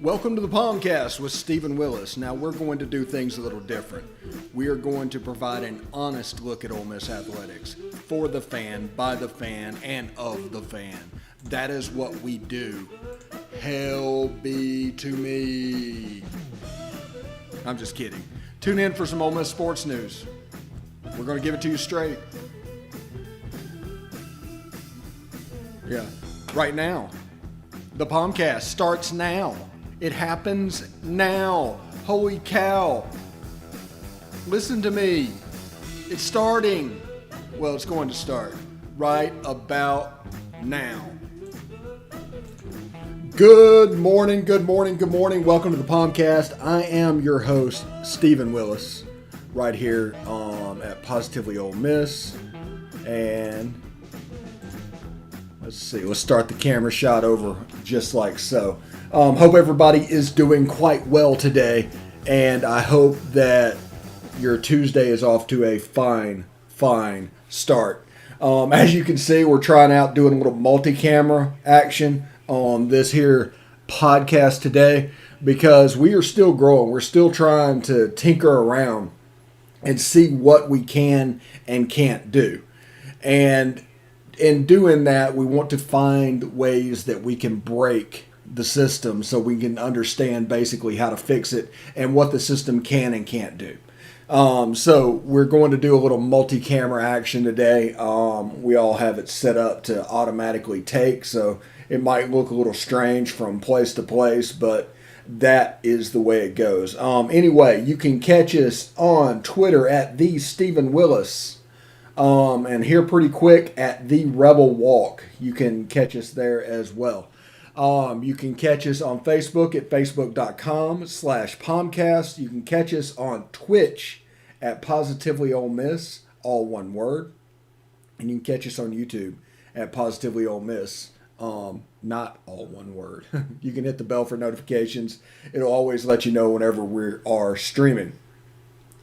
Welcome to the POMcast with Stephen Willis. Now we're going to do things a little different. We are going to provide an honest look at Ole Miss athletics for the fan, by the fan, and of the fan. That is what we do. Hell be to me. I'm just kidding. Tune in for some Ole Miss sports news. We're going to give it to you straight. Yeah, right now. The POMcast starts now. It happens now. Holy cow. Listen to me. It's starting. Well, it's going to start right about now. Good morning, good morning, good morning. Welcome to the POMcast. I am your host, Stephen Willis, right here at Positively Ole Miss. And let's see, let's start the camera shot over just like so. Hope everybody is doing quite well today, and I hope that your Tuesday is off to a fine start. As you can see, we're trying out doing a little multi-camera action on this here podcast today because we are still growing. We're still trying to tinker around and see what we can and can't do. And in doing that, we want to find ways that we can break the system so we can understand basically how to fix it and what the system can and can't do. So we're going to do a little multi-camera action today. We all have it set up to automatically take, so it might look a little strange from place to place, but that is the way it goes. Anyway, you can catch us on Twitter at the Stephen Willis. And here pretty quick at the Rebel Walk. You can catch us there as well. You can catch us on Facebook at facebook.com/POMcast. You can catch us on Twitch at Positively Ole Miss, all one word. And you can catch us on YouTube at Positively Ole Miss, not all one word. You can hit the bell for notifications. It'll always let you know whenever we are streaming.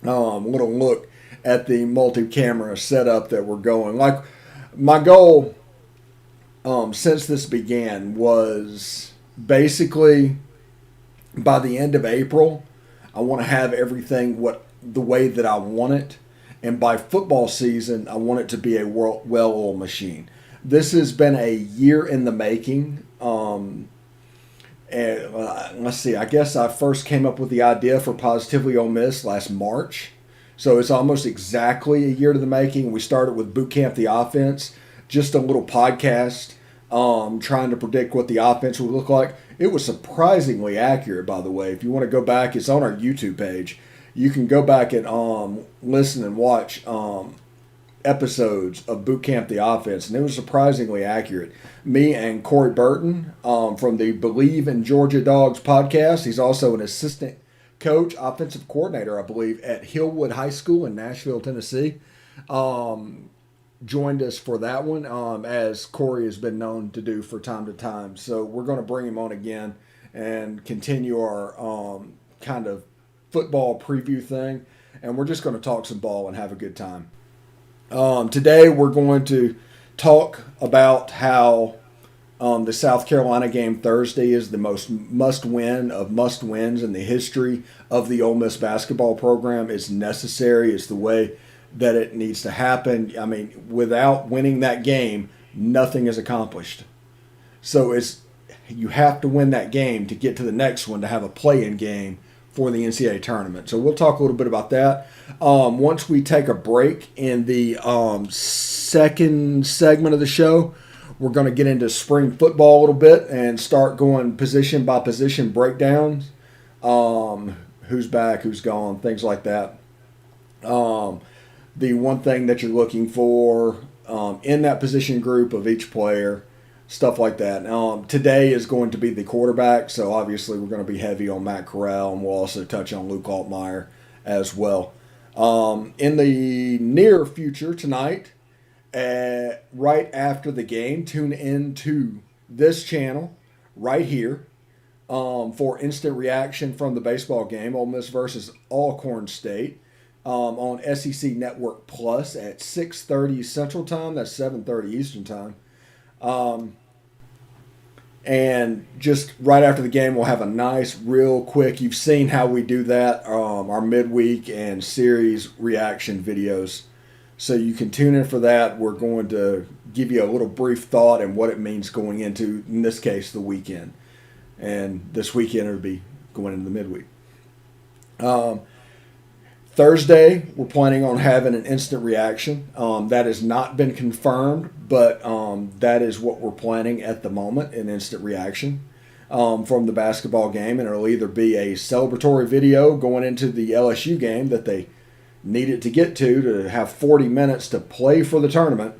Little look at the multi-camera setup that we're going. Like, my goal since this began was basically by the end of April, I want to have everything the way that I want it. And by football season, I want it to be a well-oiled machine. This has been a year in the making. And let's see, I guess I first came up with the idea for Positively Ole Miss last March. So it's almost exactly a year to the making. We started with Boot Camp the Offense, just a little podcast trying to predict what the offense would look like. It was surprisingly accurate, by the way. If you want to go back, it's on our YouTube page. You can go back and listen and watch episodes of Boot Camp the Offense, and it was surprisingly accurate. Me and Corey Burton from the Believe in Georgia Dogs podcast. He's also an assistant coach, offensive coordinator, I believe, at Hillwood High School in Nashville, Tennessee. Joined us for that one, as Corey has been known to do for time to time. So we're going to bring him on again and continue our kind of football preview thing. And we're just going to talk some ball and have a good time. Today we're going to talk about how the South Carolina game Thursday is the most must-win of must-wins in the history of the Ole Miss basketball program. It's necessary. It's the way that it needs to happen. I mean, without winning that game, nothing is accomplished. So you have to win that game to get to the next one to have a play-in game for the NCAA tournament. So we'll talk a little bit about that. Once we take a break in the second segment of the show, we're going to get into spring football a little bit and start going position by position breakdowns. Who's back, who's gone, things like that. The one thing that you're looking for in that position group of each player, stuff like that. Today is going to be the quarterback, so obviously we're going to be heavy on Matt Corral, and we'll also touch on Luke Altmaier as well. In the near future tonight, right after the game, tune into this channel right here for instant reaction from the baseball game, Ole Miss versus Alcorn State, on SEC Network Plus at 6:30 Central Time. That's 7:30 Eastern Time. And just right after the game, we'll have a nice, real quick. You've seen how we do that, our midweek and series reaction videos. So you can tune in for that. We're going to give you a little brief thought and what it means going into, in this case, the weekend. And this weekend it'll be going into the midweek. Thursday, we're planning on having an instant reaction. That has not been confirmed, but that is what we're planning at the moment, an instant reaction from the basketball game. And it'll either be a celebratory video going into the LSU game that they needed to get to have 40 minutes to play for the tournament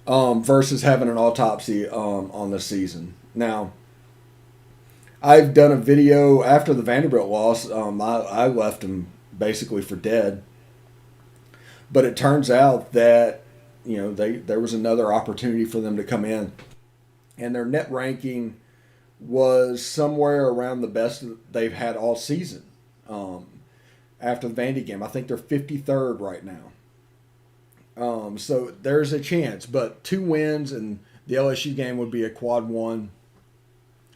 versus having an autopsy on the season. Now, I've done a video after the Vanderbilt loss. I left them basically for dead. But it turns out that, there was another opportunity for them to come in. And their net ranking was somewhere around the best they've had all season after the Vandy game. I think they're 53rd right now. So there's a chance. But 2 wins and the LSU game would be a quad 1.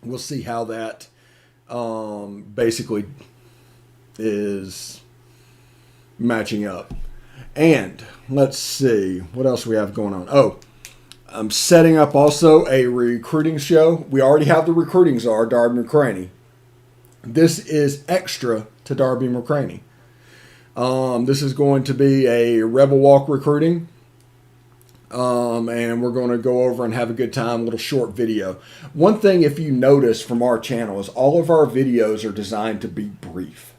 We'll see how that basically is matching up. And let's see what else we have going on. Oh, I'm setting up also a recruiting show. We already have the recruiting czar, Darby McCranie. This is extra to Darby McCranie. This is going to be a Rebel Walk recruiting. And we're going to go over and have a good time, a little short video. One thing, if you notice from our channel, is all of our videos are designed to be brief.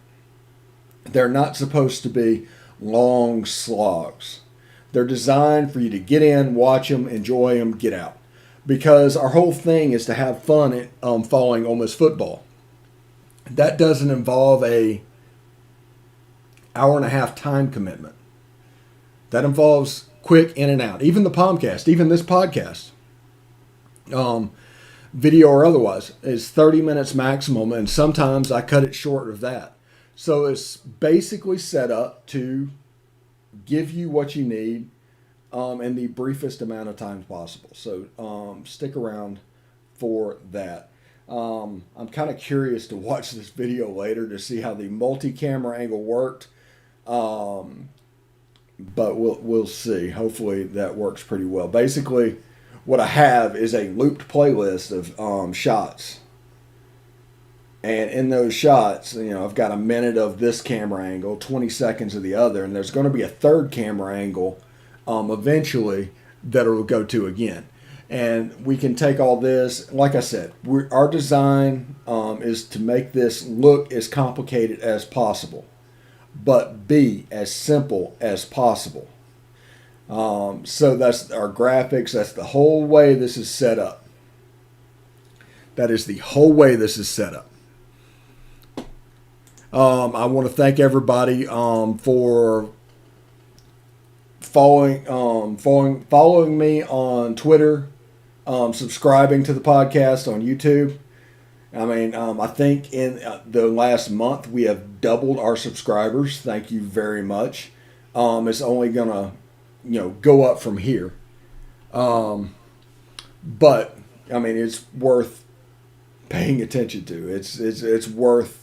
They're not supposed to be long slogs. They're designed for you to get in, watch them, enjoy them, get out. Because our whole thing is to have fun following Ole Miss football. That doesn't involve a hour-and-a-half time commitment. That involves quick in and out. Even the POMcast, even this podcast, video or otherwise, is 30 minutes maximum, and sometimes I cut it short of that. So it's basically set up to give you what you need in the briefest amount of time possible. So stick around for that. I'm kind of curious to watch this video later to see how the multi-camera angle worked. But we'll see. Hopefully that works pretty well. Basically, what I have is a looped playlist of shots. And in those shots, I've got a minute of this camera angle, 20 seconds of the other, and there's going to be a third camera angle eventually that it'll go to again. And we can take all this, like I said, our design is to make this look as complicated as possible, but be as simple as possible. So that's our graphics. That's the whole way this is set up. That is the whole way this is set up. I want to thank everybody for following me on Twitter, subscribing to the podcast on YouTube. I think in the last month we have doubled our subscribers. Thank you very much. It's only gonna, go up from here. But it's worth paying attention to. It's worth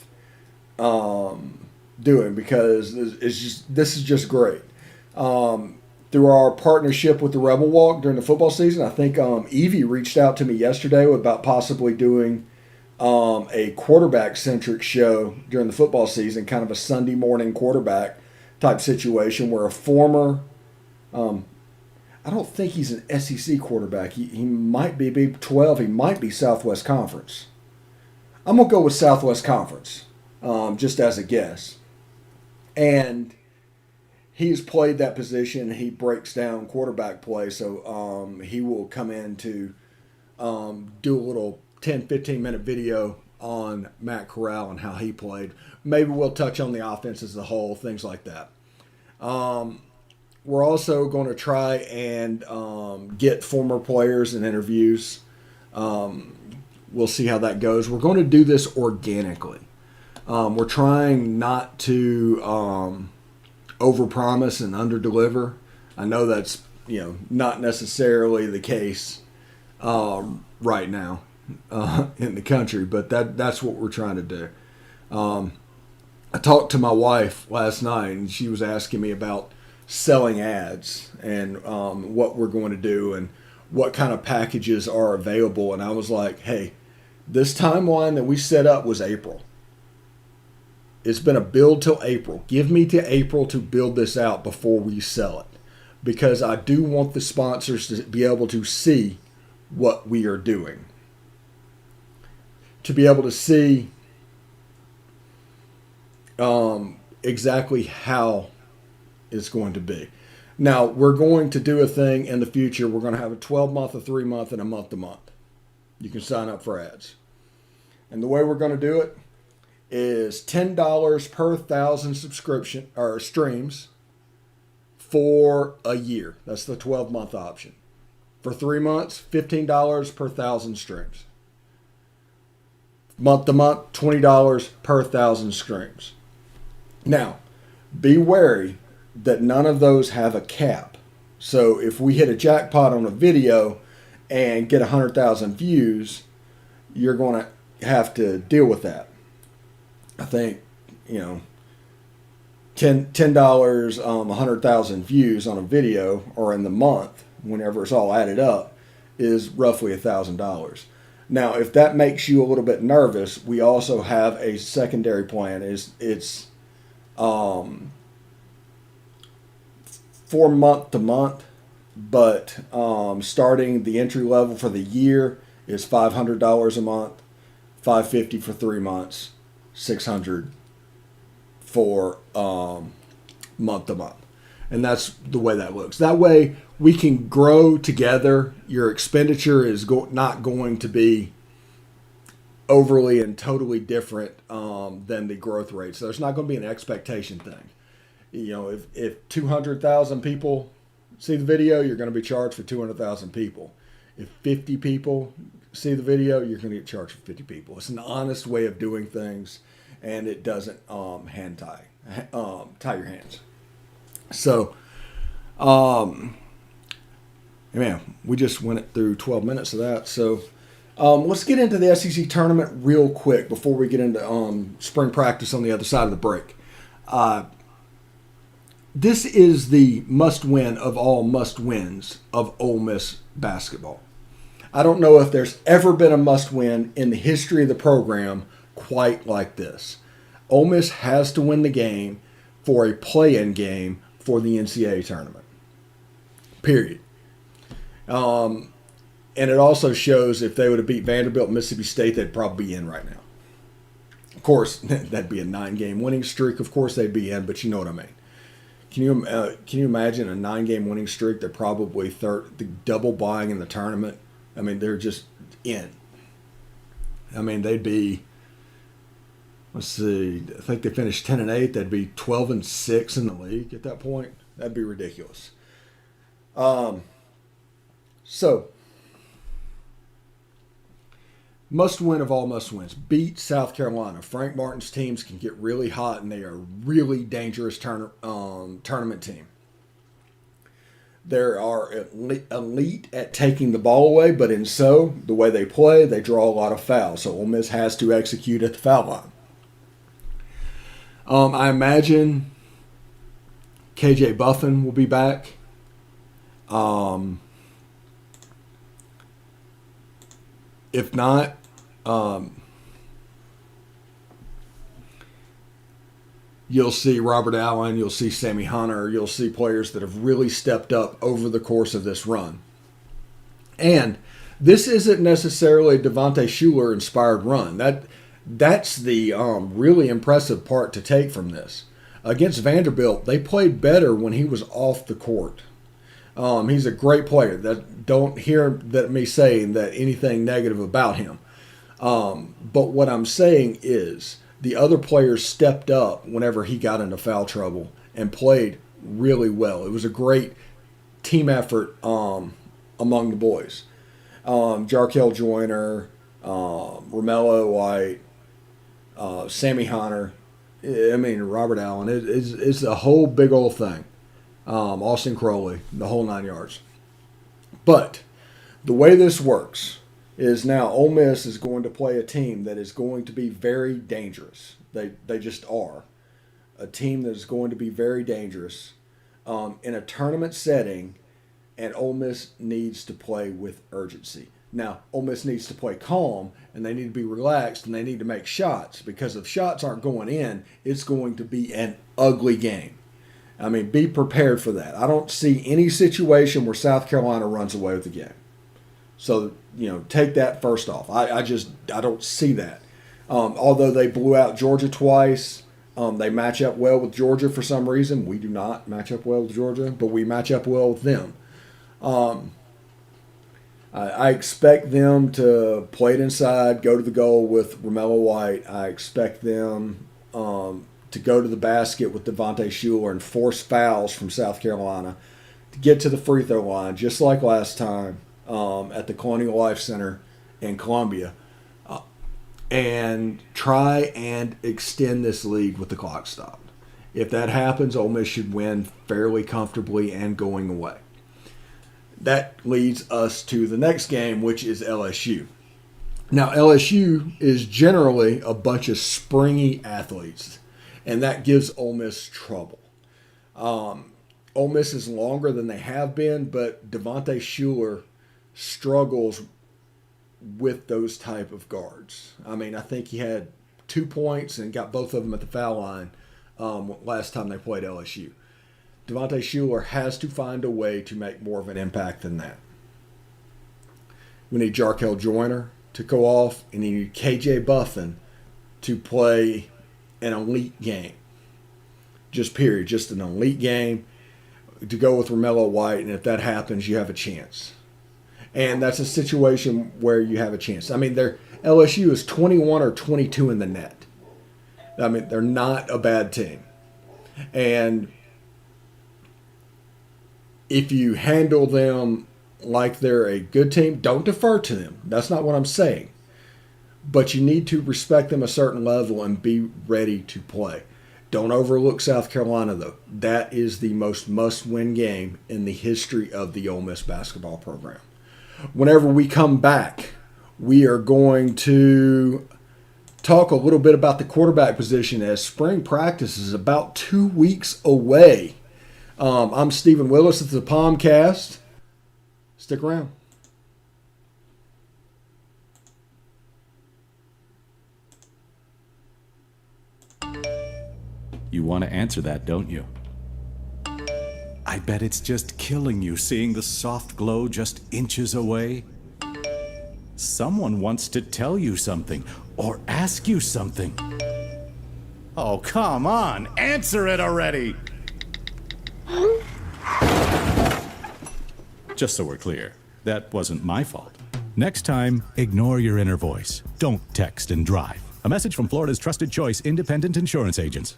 doing because this is just great. Through our partnership with the Rebel Walk during the football season, I think Evie reached out to me yesterday about possibly doing a quarterback-centric show during the football season, kind of a Sunday morning quarterback type situation where a former, I don't think he's an SEC quarterback. He might be Big 12. He might be Southwest Conference. I'm going to go with Southwest Conference just as a guess. And he's played that position. He breaks down quarterback play, so he will come in to do a little 10, 15-minute video on Matt Corral and how he played. Maybe we'll touch on the offense as a whole, things like that. We're also going to try and get former players and interviews. We'll see how that goes. We're going to do this organically. We're trying not to overpromise and underdeliver. I know that's not necessarily the case right now in the country, but that's what we're trying to do. I talked to my wife last night, and she was asking me about selling ads and what we're going to do and what kind of packages are available. And I was like, hey, this timeline that we set up was April. It's been a build till April. Give me to April to build this out before we sell it, because I do want the sponsors to be able to see what we are doing, to be able to see exactly how it's going to be. Now, we're going to do a thing in the future. We're going to have a 12-month, a 3-month, and a month-to-month. You can sign up for ads. And the way we're going to do it is $10 per 1,000 subscription or streams for a year. That's the 12-month option. For 3 months, $15 per 1,000 streams. Month to month, $20 per 1,000 streams. Now, be wary that none of those have a cap. So if we hit a jackpot on a video and get 100,000 views, you're going to have to deal with that. I think, $10, 100,000 views on a video, or in the month, whenever it's all added up, is roughly $1,000. Now, if that makes you a little bit nervous, we also have a secondary plan. It's for month to month, but starting the entry level for the year is $500 a month, $550 for 3 months, $600 for month to month. And that's the way that looks. That way we can grow together. Your expenditure is not going to be overly and totally different than the growth rate. So there's not going to be an expectation thing. If 200,000 people see the video, you're going to be charged for 200,000 people. If 50 people see the video, you're going to get charged for 50 people. It's an honest way of doing things, and it doesn't tie your hands. So, we just went through 12 minutes of that. So, let's get into the SEC tournament real quick before we get into spring practice on the other side of the break. This is the must-win of all must-wins of Ole Miss basketball. I don't know if there's ever been a must-win in the history of the program quite like this. Ole Miss has to win the game for a play-in game for the NCAA tournament. Period. And it also shows if they would have beat Vanderbilt and Mississippi State, they'd probably be in right now. Of course, that'd be a 9-game winning streak. Of course, they'd be in, but you know what I mean. Can you imagine a 9-game winning streak? They're probably the double buying in the tournament. I mean, they're just in. I mean, they'd be. Let's see. I think they finished 10-8. They'd be 12-6 in the league at that point. That'd be ridiculous. So, must win of all must wins. Beat South Carolina. Frank Martin's teams can get really hot, and they are a really dangerous tournament team. They are elite at taking the ball away, but the way they play, they draw a lot of fouls. So Ole Miss has to execute at the foul line. I imagine KJ Buffin will be back. If not, you'll see Robert Allen, you'll see Sammy Hunter, you'll see players that have really stepped up over the course of this run. And this isn't necessarily a Devontae Shuler inspired run. That's the really impressive part to take from this. Against Vanderbilt, they played better when he was off the court. He's a great player. Don't hear me saying that anything negative about him. But what I'm saying is the other players stepped up whenever he got into foul trouble and played really well. It was a great team effort among the boys. Jarkel Joyner, Romello White, Sammy Hunter, Robert Allen. It's a whole big old thing. Austin Crowley, the whole 9 yards. But The way this works is now Ole Miss is going to play a team that is going to be very dangerous. They just are. A team that is going to be very dangerous in a tournament setting, and Ole Miss needs to play with urgency. Now, Ole Miss needs to play calm, and they need to be relaxed, and they need to make shots, because if shots aren't going in, it's going to be an ugly game. I mean, be prepared for that. I don't see any situation where South Carolina runs away with the game. So, take that first off. I don't see that. Although they blew out Georgia twice, they match up well with Georgia for some reason. We do not match up well with Georgia, but we match up well with them. I expect them to play it inside, go to the goal with Romello White. I expect them to go to the basket with Devontae Shuler and force fouls from South Carolina to get to the free throw line, just like last time at the Colonial Life Center in Columbia, and try and extend this lead with the clock stopped. If that happens, Ole Miss should win fairly comfortably and going away. That leads us to the next game, which is LSU. Now, LSU is generally a bunch of springy athletes, and that gives Ole Miss trouble. Ole Miss is longer than they have been, but Devontae Shuler struggles with those type of guards. I mean, I think he had 2 points and got both of them at the foul line last time they played LSU. Devontae Shuler has to find a way to make more of an impact than that. We need Jarkel Joyner to go off, and you need KJ Buffin to play an elite game. Just period. Just an elite game to go with Romello White, and if that happens, you have a chance. And that's a situation where you have a chance. I mean, LSU is 21 or 22 in the net. I mean, they're not a bad team. And if you handle them like they're a good team, don't defer to them. That's not what I'm saying. But you need to respect them a certain level and be ready to play. Don't overlook South Carolina, though. That is the most must-win game in the history of the Ole Miss basketball program. Whenever we come back, we are going to talk a little bit about the quarterback position, as spring practice is about 2 weeks away. I'm Stephen Willis. It's the POMcast. Stick around. You want to answer that, don't you? I bet it's just killing you seeing the soft glow just inches away. Someone wants to tell you something or ask you something. Oh, come on, answer it already! Just so we're clear, that wasn't my fault. Next time, ignore your inner voice. Don't text and drive. A message from Florida's trusted choice independent insurance agents.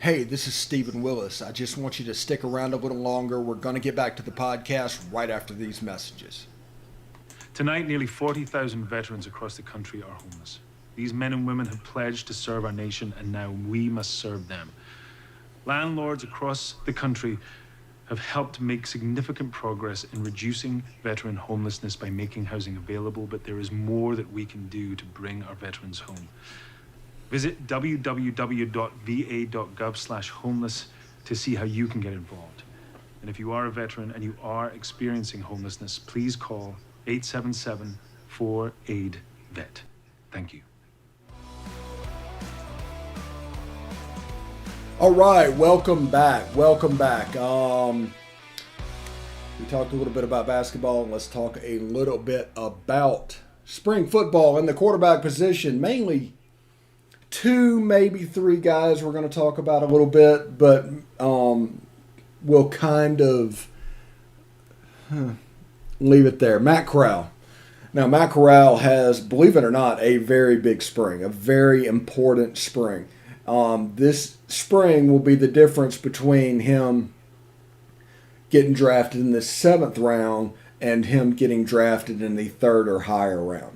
Hey, this is Stephen Willis. I just want you to stick around a little longer. We're going to get back to the podcast right after these messages. Tonight, nearly 40,000 veterans across the country are homeless. These men and women have pledged to serve our nation, and now we must serve them. Landlords across the country have helped make significant progress in reducing veteran homelessness by making housing available, but there is more that we can do to bring our veterans home. Visit www.va.gov/homeless to see how you can get involved. And if you are a veteran and you are experiencing homelessness, please call 877-4AID-VET. Thank you. All right, welcome back. Welcome back. We talked a little bit about basketball, and let's talk a little bit about spring football and the quarterback position. Mainly 2, maybe 3 guys we're going to talk about a little bit, but we'll kind of leave it there. Matt Corral. Now, Matt Corral has, believe it or not, a very big spring, a very important spring. This spring will be the difference between him getting drafted in the 7th round and him getting drafted in the 3rd or higher round.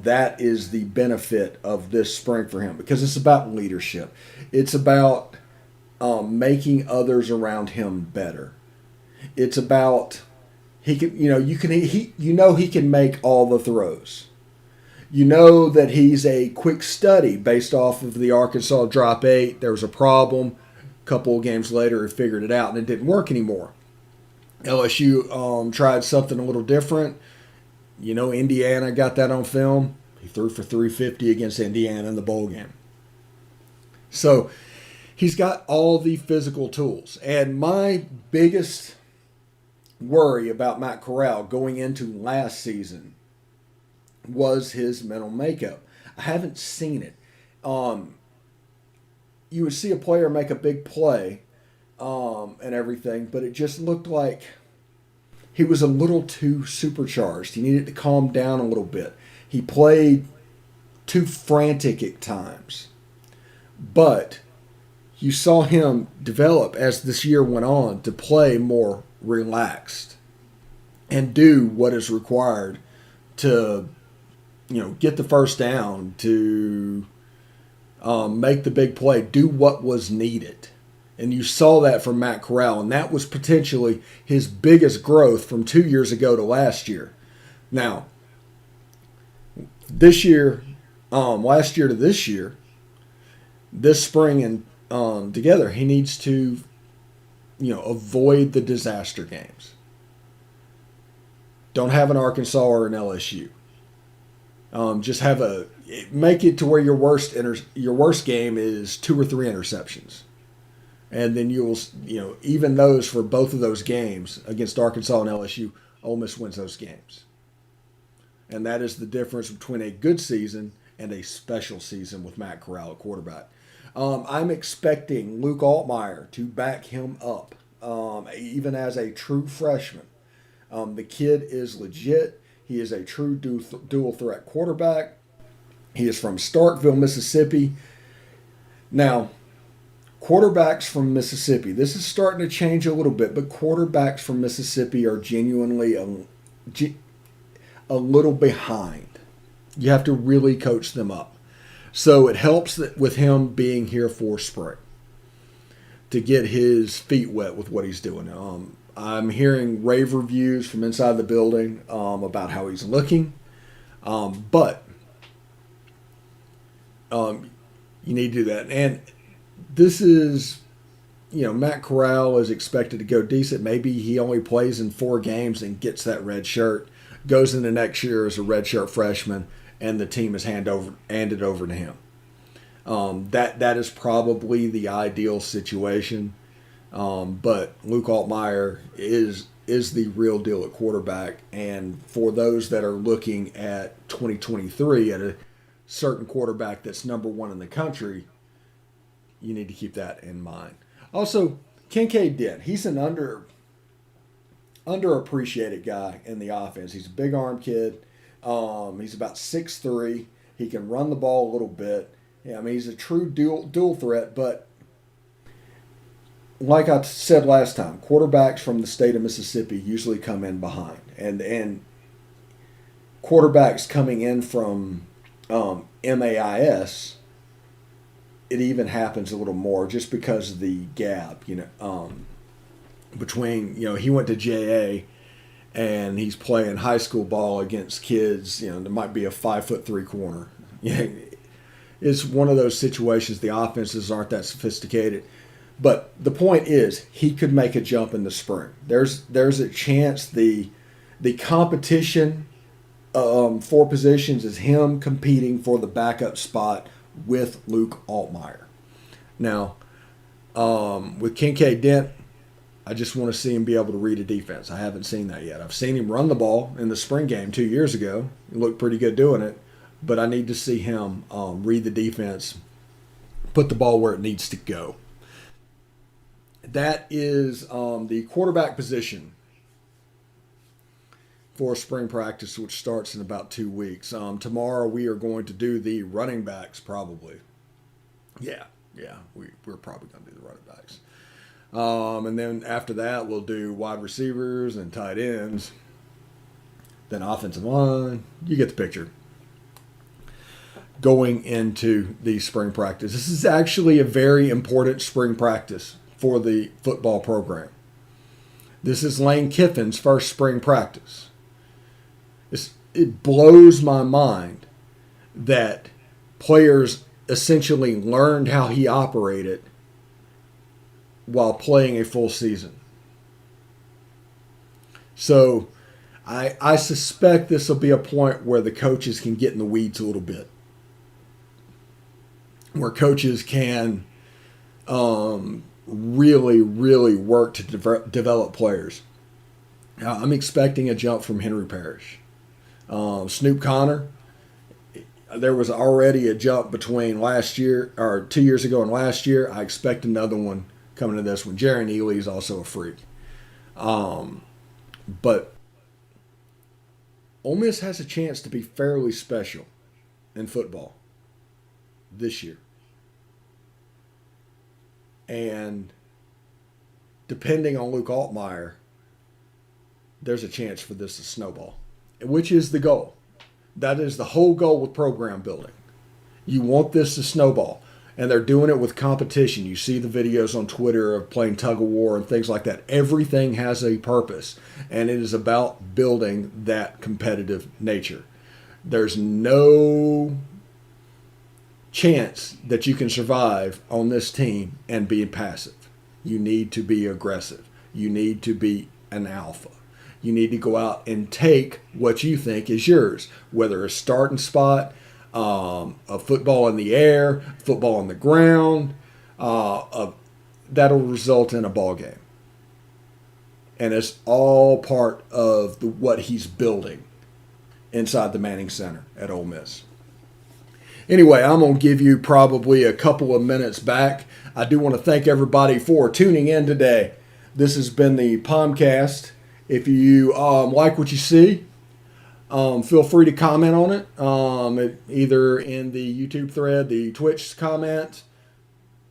That is the benefit of this spring for him, because it's about leadership. It's about making others around him better. It's about He can, he can make all the throws. You know that he's a quick study based off of the Arkansas drop 8. There was a problem. A couple of games later, he figured it out, and it didn't work anymore. LSU tried something a little different. Indiana got that on film. He threw for 350 against Indiana in the bowl game. So he's got all the physical tools. And my biggest worry about Matt Corral going into last season was his mental makeup. I haven't seen it. You would see a player make a big play and everything, but it just looked like he was a little too supercharged. He needed to calm down a little bit. He played too frantic at times. But you saw him develop as this year went on to play more relaxed and do what is required to, get the first down, to make the big play, do what was needed. And you saw that from Matt Corral, and that was potentially his biggest growth from 2 years ago to last year. Now, this year, last year to this year, this spring and together, he needs to, avoid the disaster games. Don't have an Arkansas or an LSU. Just make it to where your worst game is 2 or 3 interceptions. And then you'll, even those for both of those games against Arkansas and LSU, Ole Miss wins those games. And that is the difference between a good season and a special season with Matt Corral at quarterback. I'm expecting Luke Altmyer to back him up, even as a true freshman. The kid is legit. He is a true dual threat quarterback. He is from Starkville, Mississippi. Now, quarterbacks from Mississippi, this is starting to change a little bit, but quarterbacks from Mississippi are genuinely a little behind. You have to really coach them up. So it helps with him being here for spring to get his feet wet with what he's doing. I'm hearing rave reviews from inside the building about how he's looking. But you need to do that. And this is, Matt Corral is expected to go decent. Maybe he only plays in 4 games and gets that red shirt, goes into next year as a red shirt freshman, and the team is handed over to him. That is probably the ideal situation. But Luke Altmyer is the real deal at quarterback. And for those that are looking at 2023 at a certain quarterback that's number 1 in the country, you need to keep that in mind. Also, Kincaid Dent, he's an underappreciated guy in the offense. He's a big arm kid. He's about 6'3". He can run the ball a little bit. Yeah, he's a true dual threat, but like I said last time, quarterbacks from the state of Mississippi usually come in behind. And quarterbacks coming in from MAIS, it even happens a little more just because of the gap, between, he went to JA and he's playing high school ball against kids, there might be a 5'3" corner. It's one of those situations, the offenses aren't that sophisticated. But the point is, he could make a jump in the spring. There's a chance the competition for positions is him competing for the backup spot with Luke Altmyer. Now, with Kincaid Dent, I just want to see him be able to read a defense. I haven't seen that yet. I've seen him run the ball in the spring game 2 years ago. He looked pretty good doing it. But I need to see him read the defense, put the ball where it needs to go. That is the quarterback position for spring practice, which starts in about 2 weeks. Tomorrow we are going to do the running backs probably. Yeah, we're probably going to do the running backs. And then after that, we'll do wide receivers and tight ends. Then offensive line. You get the picture. Going into the spring practice. This is actually a very important spring practice for the football program. This is Lane Kiffin's first spring practice. It blows my mind that players essentially learned how he operated while playing a full season. So I suspect this will be a point where the coaches can get in the weeds a little bit, where coaches can really, really work to develop players. I'm expecting a jump from Henry Parrish. Snoop Connor, there was already a jump between last year, or 2 years ago and last year. I expect another one coming to this one. Jerry Neely is also a freak. But Ole Miss has a chance to be fairly special in football this year. And depending on Luke Altmaier, there's a chance for this to snowball, which is the goal. That is the whole goal with program building. You want this to snowball. And they're doing it with competition. You see the videos on Twitter of playing tug of war and things like that. Everything has a purpose, and it is about building that competitive nature. There's no chance that you can survive on this team and be passive. You need to be aggressive. You need to be an alpha. You need to go out and take what you think is yours, whether a starting spot, a football in the air, football on the ground, that'll result in a ball game. And it's all part of what he's building inside the Manning Center at Ole Miss. Anyway, I'm going to give you probably a couple of minutes back. I do want to thank everybody for tuning in today. This has been the POMcast. If you like what you see, feel free to comment on it, either in the YouTube thread, the Twitch comment,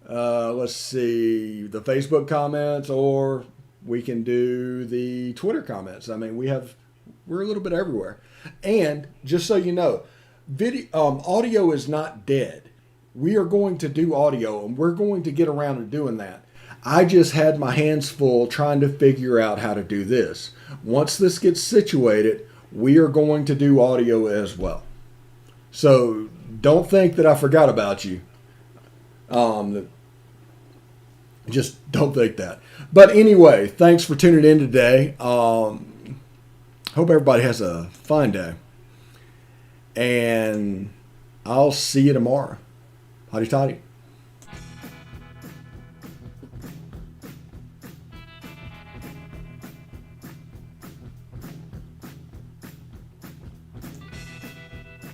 the Facebook comments, or we can do the Twitter comments. I mean, we're a little bit everywhere. And just so you know, audio is not dead. We are going to do audio, and we're going to get around to doing that. I just had my hands full trying to figure out how to do this. Once this gets situated, we are going to do audio as well. So don't think that I forgot about you. Just don't think that. But anyway, thanks for tuning in today. Hope everybody has a fine day. And I'll see you tomorrow. Hotty toddy.